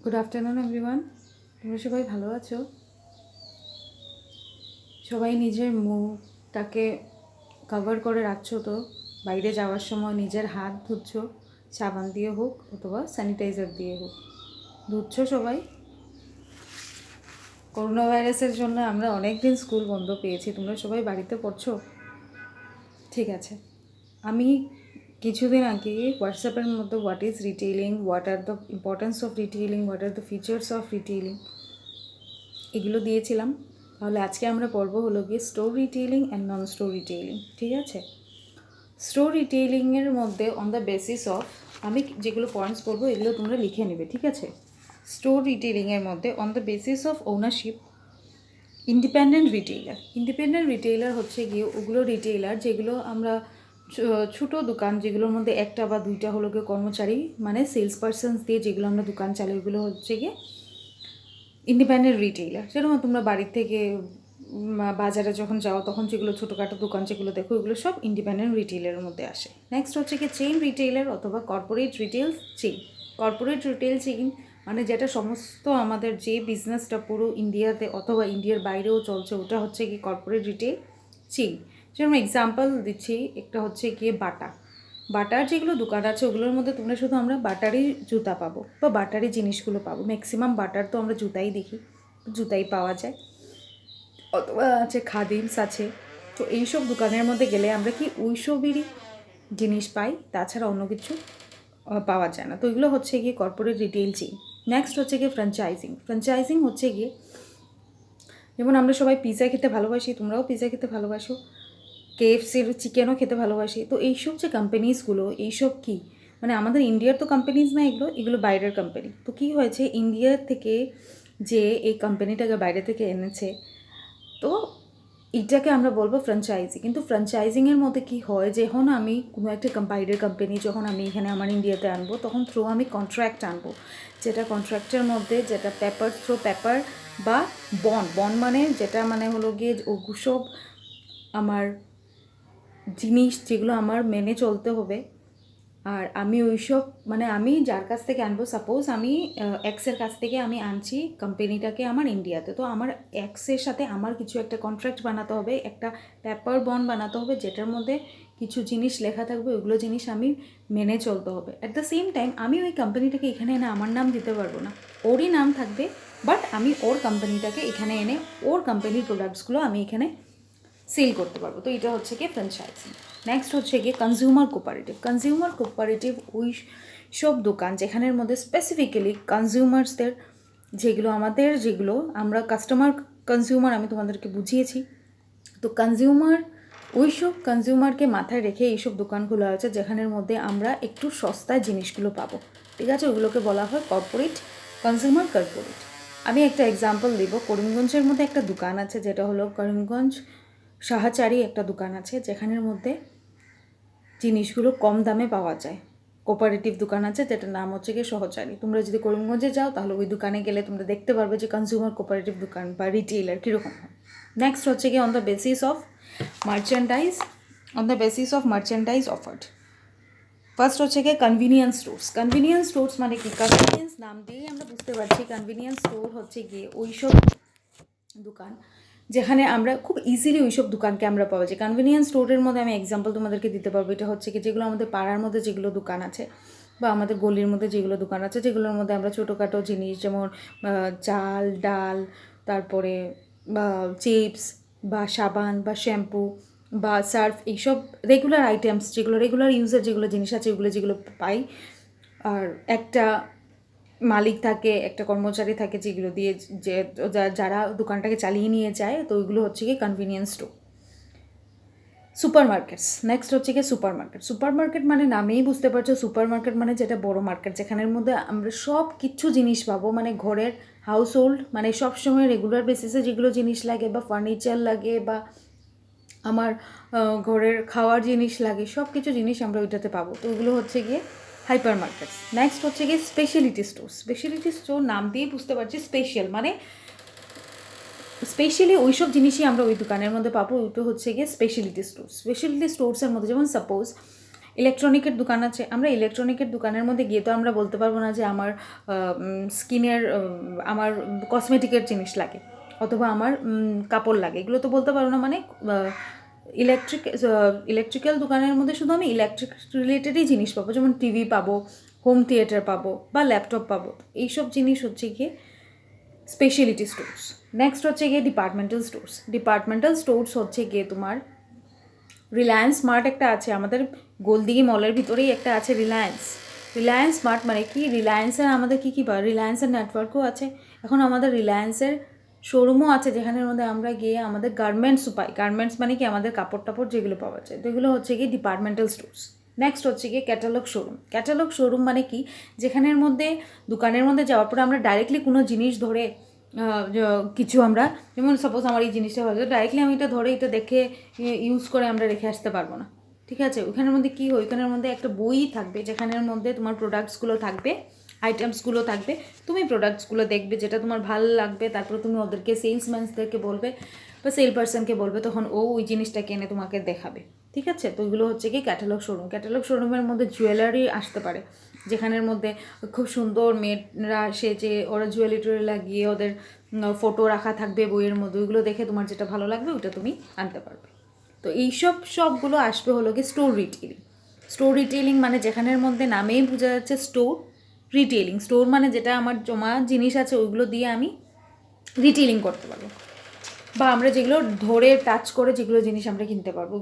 Good afternoon everyone. তোমরা সবাই ভালো আছো? সবাই নিজের মুখটাকে কভার করে রাখছো তো? বাইরে যাওয়ার সময় নিজের হাত ধুচ্ছো, সাবান দিয়ে হোক অথবা স্যানিটাইজার দিয়ে হোক, ধুচ্ছো সবাই? করোনা ভাইরাসের জন্য আমরা অনেক দিন স্কুল বন্ধ পেয়েছি, তোমরা সবাই বাড়িতে পড়ছো? ঠিক আছে। আমি কিছুদিন আগে হোয়াটসঅ্যাপের মধ্যে what is retailing, what are the importance of retailing, what are the features of retailing এগুলো দিয়েছিলাম। তাহলে আজকে আমরা পড়বো হলো গিয়ে store retailing and non store retailing. ঠিক আছে? স্টোর রিটেইলিংয়ের মধ্যে অন দ্য বেসিস অফ, আমি যেগুলো পয়েন্টস বলবো এগুলো তোমরা লিখে নেবে, ঠিক আছে? স্টোর রিটেইলিংয়ের মধ্যে on the basis of ownership, independent retailer হচ্ছে গিয়ে ওগুলো রিটেইলার যেগুলো আমরা ছোটো দোকান, যেগুলোর মধ্যে একটা বা দুইটা হলো গিয়ে কর্মচারী মানে সেলস পার্সনস দিয়ে যেগুলো আমরা দোকান চালাই, ওগুলো হচ্ছে গিয়ে ইন্ডিপেন্ডেন্ট রিটেইলার। যেরকম তোমরা বাড়ির থেকে বাজারে যখন যাও তখন যেগুলো ছোটোখাটো দোকান যেগুলো দেখো, ওগুলো সব ইন্ডিপেন্ডেন্ট রিটেইলের মধ্যে আসে। নেক্সট হচ্ছে কি চেইন রিটেইলার অথবা corporate retail chain. Corporate retail chain মানে যেটা সমস্ত আমাদের যে বিজনেসটা পুরো ইন্ডিয়াতে অথবা ইন্ডিয়ার বাইরেও চলছে, ওটা হচ্ছে কি কর্পোরেট রিটেল চেইন। যেরকম এক্সাম্পল দিচ্ছি, একটা হচ্ছে গিয়ে বাটার যেগুলো দোকান আছে ওগুলোর মধ্যে তোমরা শুধু আমরা বাটারই জুতা পাবো বা বাটারই জিনিসগুলো পাবো। ম্যাক্সিমাম বাটার তো আমরা জুতাই দেখি, জুতাই পাওয়া যায়, অথবা আছে খাদিমস আছে। তো এইসব দোকানের মধ্যে গেলে আমরা কি ওইসবেরই জিনিস পাই, তাছাড়া অন্য কিছু পাওয়া যায় না। তো এগুলো হচ্ছে গিয়ে কর্পোরেট রিটেল চেইন। নেক্সট হচ্ছে গিয়ে ফ্র্যাঞ্চাইজিং হচ্ছে গিয়ে, যেমন আমরা সবাই পিৎজা খেতে ভালোবাসি, তোমরাও পিৎজা খেতে ভালোবাসো, কেএফসির চিকেনও খেতে ভালোবাসি। তো এইসব যে কোম্পানিজগুলো, এইসব কি মানে আমাদের ইন্ডিয়ার তো কোম্পানিজ না, এগুলো বাইরের কোম্পানি। তো কী হয়েছে, ইন্ডিয়ার থেকে যে এই কোম্পানিটাকে বাইরে থেকে এনেছে, তো এইটাকে আমরা বলবো ফ্র্যাঞ্চাইজি। কিন্তু ফ্র্যাঞ্চাইজিংয়ের মধ্যে কী হয়, যখন আমি কোনো একটা বাইরের কোম্পানি যখন আমি এখানে আমার ইন্ডিয়াতে আনবো, তখন থ্রু আমি কন্ট্রাক্ট আনবো, যেটা কন্ট্রাক্টের মধ্যে যেটা পেপার বা বন্ড মানে যেটা মানে হলো গিয়ে ওসব আমার জিনিস যেগুলো আমার মেনে চলতে হবে। আর আমি ওইসব মানে আমি যার কাছ থেকে আনবো, সাপোজ আমি এক্সের কাছ থেকে আমি আনছি কোম্পানিটাকে আমার ইন্ডিয়াতে, তো আমার এক্সের সাথে আমার কিছু একটা কন্ট্রাক্ট বানাতে হবে, একটা পেপার বন্ড বানাতে হবে, যেটার মধ্যে কিছু জিনিস লেখা থাকবে, ওইগুলো জিনিস আমি মেনে চলতে হবে। অ্যাট দ্য সেম টাইম আমি ওই কোম্পানিটাকে এখানে এনে আমার নাম দিতে পারবো না, ওরই নাম থাকবে, বাট আমি ওর কোম্পানিটাকে এখানে এনে ওর কোম্পানির প্রোডাক্টসগুলো আমি এখানে সেল করতে পারবো। তো এটা হচ্ছে গিয়ে ফ্র্যাঞ্চাইজিং। নেক্সট হচ্ছে গিয়ে কনজিউমার কোপারেটিভ ওই সব দোকান যেখানের মধ্যে স্পেসিফিক্যালি কনজিউমার্সদের যেগুলো আমরা কনজিউমার আমি তোমাদেরকে বুঝিয়েছি। তো ওইসব কনজিউমারকে মাথায় রেখে এইসব দোকানগুলো আছে যেখানের মধ্যে আমরা একটু সস্তায় জিনিসগুলো পাবো। ঠিক আছে, ওগুলোকে বলা হয় কর্পোরেট। আমি একটা এক্সাম্পল দেব। করিমগঞ্জের মধ্যে একটা দোকান আছে, যেটা হলো করিমগঞ্জ সাহাচারি একটা দোকান আছে, যেখানের মধ্যে জিনিসগুলো কম দামে পাওয়া যায়। কোপারেটিভ দোকান আছে যেটার নাম হচ্ছে গিয়ে সহচারী। তোমরা যদি করিমগঞ্জে যাও তাহলে ওই দোকানে গেলে তোমরা দেখতে পারবে যে কনজিউমার কোপারেটিভ দোকান বা রিটেইলার কীরকম হয়। নেক্সট হচ্ছে গিয়ে on the basis of merchandise offered. First হচ্ছে গিয়ে কনভিনিয়েন্স স্টোর্স মানে কি, কনভিনিয়েন্স নাম দিয়েই আমরা বুঝতে পারছি কনভিনিয়েন্স স্টোর হচ্ছে গিয়ে ওইসব দোকান যেখানে আমরা খুব ইজিলি ওইসব দোকানকে আমরা পাওয়া যায়। কনভিনিয়েন্স স্টোরের মধ্যে আমি এক্সাম্পল তোমাদেরকে দিতে পারবো। এটা হচ্ছে কি, যেগুলো আমাদের পাড়ার মধ্যে যেগুলো দোকান আছে বা আমাদের গলির মধ্যে যেগুলো দোকান আছে, যেগুলোর মধ্যে আমরা ছোটোখাটো জিনিস যেমন চাল ডাল, তারপরে বা চিপস বা সাবান বা শ্যাম্পু বা সার্ফ, এইসব রেগুলার আইটেমস যেগুলো রেগুলার ইউজের যেগুলো জিনিস আছে যেগুলো পাই। আর একটা মালিক থাকে, একটা কর্মচারী থাকে, যেগুলো দিয়ে যে যারা দোকানটাকে চালিয়ে নিয়ে যায়। তো ওইগুলো হচ্ছে কি কনভিনিয়েন্স স্টোর। নেক্সট হচ্ছে কি সুপারমার্কেট মানে নামেই বুঝতে পারছো, সুপারমার্কেট মানে যেটা বড় মার্কেট, যেখানের মধ্যে আমরা সব কিছু জিনিস পাবো, মানে ঘরের হাউস হোল্ড মানে সবসময় রেগুলার বেসিসে যেগুলো জিনিস লাগে বা ফার্নিচার লাগে বা আমার ঘরের খাওয়ার জিনিস লাগে, সব কিছু জিনিস আমরা ওইটাতে পাবো। তো ওগুলো হচ্ছে গিয়ে হাইপার মার্কেটস। নেক্সট হচ্ছে গিয়ে স্পেশালিটি স্টোর নাম দিয়েই বুঝতে পারছি, মানে স্পেশালি ওইসব জিনিসই আমরা ওই দোকানের মধ্যে পাবো। ওইটা হচ্ছে গিয়ে স্পেশালিটি স্টোর্সের মধ্যে, যেমন সাপোজ ইলেকট্রনিকের দোকান আছে, আমরা ইলেকট্রনিকের দোকানের মধ্যে গিয়ে তো আমরা বলতে পারবো না যে আমার স্কিনের আমার কসমেটিকের জিনিস লাগে অথবা আমার কাপড় লাগে, এগুলো তো বলতে পারবো না। মানে ইলেকট্রিক্যাল দোকানের মধ্যে শুধু আমি ইলেকট্রিক রিলেটেডই জিনিস পাবো, যেমন টিভি পাবো, হোম থিয়েটার পাবো বা ল্যাপটপ পাবো। এইসব জিনিস হচ্ছে গিয়ে স্পেশালিটি স্টোর্স। নেক্সট হচ্ছে গিয়ে ডিপার্টমেন্টাল স্টোর্স। ডিপার্টমেন্টাল স্টোর্স হচ্ছে গিয়ে তোমার রিলায়েন্স স্মার্ট একটা আছে আমাদের গোলদিঘি মলের ভিতরেই একটা আছে রিলায়েন্স স্মার্ট। মানে কি, রিলায়েন্সের আমাদের কী কী পাওয়া, রিলায়েন্সের নেটওয়ার্কও আছে, এখন আমাদের রিলায়েন্সের শোরুমও আছে যেখানের মধ্যে আমরা গিয়ে আমাদের গার্মেন্টসও পাই। গার্মেন্টস মানে কি, আমাদের কাপড় টাপড় যেগুলো পাওয়া যায়, তো এগুলো হচ্ছে গিয়ে ডিপার্টমেন্টাল স্টোর্স। নেক্সট হচ্ছে গিয়ে ক্যাটালগ শোরুম। ক্যাটালগ শোরুম মানে কি, যেখানের মধ্যে দোকানের মধ্যে যাওয়ার পরে আমরা ডাইরেক্টলি কোনো জিনিস ধরে কিছু আমরা, যেমন সাপোজ আমার এই জিনিসটা হয়তো ডাইরেক্টলি আমি এটা ধরে এটা দেখে ইউজ করে আমরা রেখে আসতে পারবো না, ঠিক আছে। ওইখানের মধ্যে কী হয়, ওইখানের মধ্যে একটা বই থাকবে যেখানের মধ্যে তোমার প্রোডাক্টসগুলো থাকবে, আইটেমসগুলো থাকবে, তুমি প্রোডাক্টসগুলো দেখবে যেটা তোমার ভালো লাগবে, তারপর তুমি ওদেরকে সেলসম্যানসদেরকে বলবে বা সেল পার্সনকে বলবে, তখন ও ওই জিনিসটাকে এনে তোমাকে দেখাবে, ঠিক আছে। তো এগুলো হচ্ছে কি ক্যাটালগ শোরুম। ক্যাটালগ শোরুমের মধ্যে জুয়েলারি আসতে পারে, যেখানের মধ্যে খুব সুন্দর মেয়েরা সেজে ওরা জুয়েলারি টুয়েলারি লাগিয়ে ওদের ফটো রাখা থাকবে বইয়ের মধ্যে, ওইগুলো দেখে তোমার যেটা ভালো লাগবে ওটা তুমি আনতে পারবে। তো এইসব সবগুলো আসবে হলো কি স্টোর রিটেলিং। স্টোর রিটেলিং মানে যেখানের মধ্যে নামেই বোঝা যাচ্ছে স্টোর রিটেলিং। স্টোর মানে যেটা আমার জমা জিনিস আছে ওইগুলো দিয়ে আমি রিটেলিং করতে পারবো, বা আমরা যেগুলো ধরে টাচ করে যেগুলো জিনিস আমরা কিনতে পারবো।